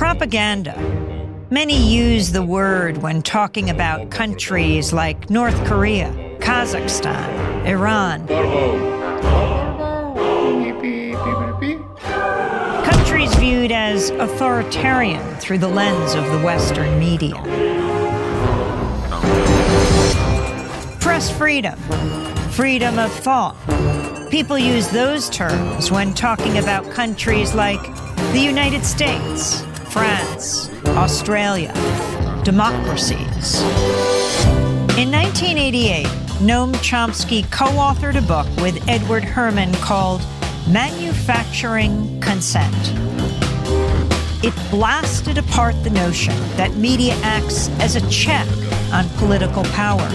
Propaganda. Many use the word when talking about countries like North Korea, Kazakhstan, Iran. Countries viewed as authoritarian through the lens of the Western media. Press freedom, freedom of thought. People use those terms when talking about countries like the United States, France, Australia, democracies. In 1988, Noam Chomsky co-authored a book with Edward Herman called Manufacturing Consent. It blasted apart the notion that media acts as a check on political power,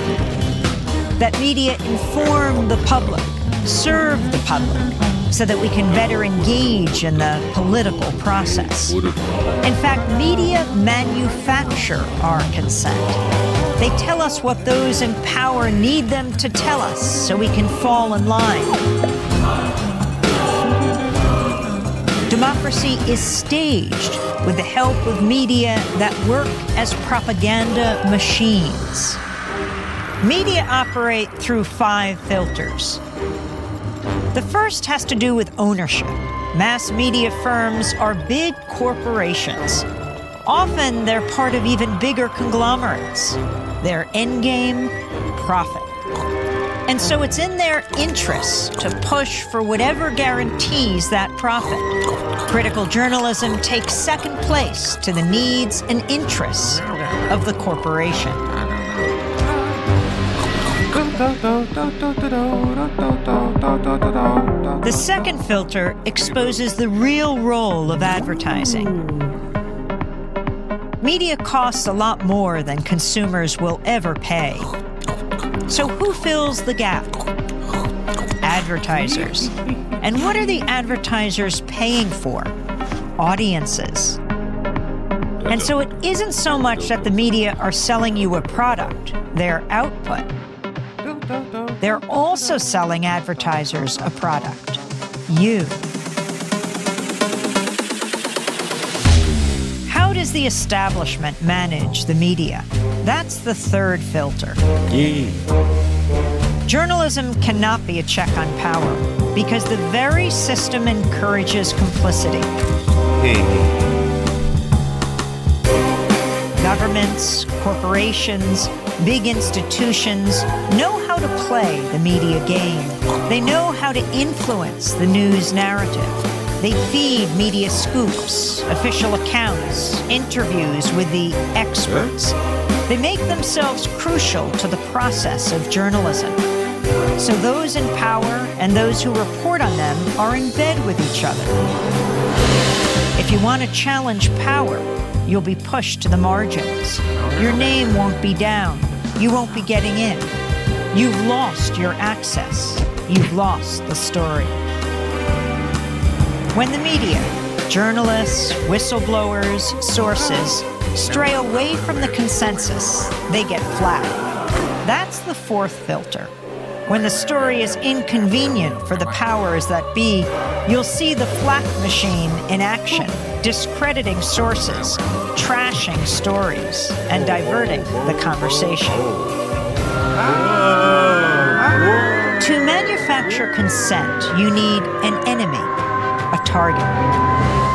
that media inform the public, serve the public, so that we can better engage in the political process. In fact, media manufacture our consent. They tell us what those in power need them to tell us so we can fall in line. Democracy is staged with the help of media that work as propaganda machines. Media operate through 5 filters. The first has to do with ownership. Mass media firms are big corporations. Often they're part of even bigger conglomerates. Their endgame, profit. And so it's in their interests to push for whatever guarantees that profit. Critical journalism takes second place to the needs and interests of the corporation. The second filter exposes the real role of advertising. Media costs a lot more than consumers will ever pay. So who fills the gap? Advertisers. And what are the advertisers paying for? Audiences. And so it isn't so much that the media are selling you a product, their output. They're also selling advertisers a product, you. How does the establishment manage the media? That's the third filter. Journalism cannot be a check on power because the very system encourages complicity. Governments, corporations, big institutions know how to play the media game. They know how to influence the news narrative. They feed media scoops, official accounts, interviews with the experts. They make themselves crucial to the process of journalism. So those in power and those who report on them are in bed with each other. If you want to challenge power, you'll be pushed to the margins. Your name won't be down. You won't be getting in. You've lost your access. You've lost the story. When the media, journalists, whistleblowers, sources, stray away from the consensus, they get flat. That's the fourth filter. When the story is inconvenient for the powers that be, you'll see the flak machine in action, discrediting sources, trashing stories, and diverting the conversation. To manufacture consent, you need an enemy, a target.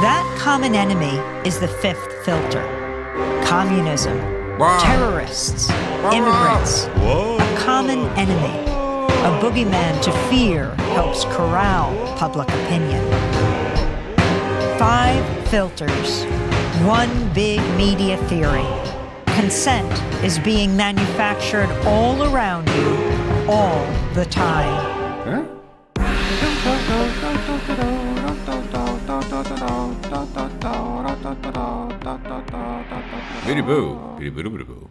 That common enemy is the fifth filter. Communism, terrorists, immigrants, a common enemy. A boogeyman to fear helps corral public opinion. 5 filters, one big media theory. Consent is being manufactured all around you, all the time. Biddy boo, biddy boo, biddy boo.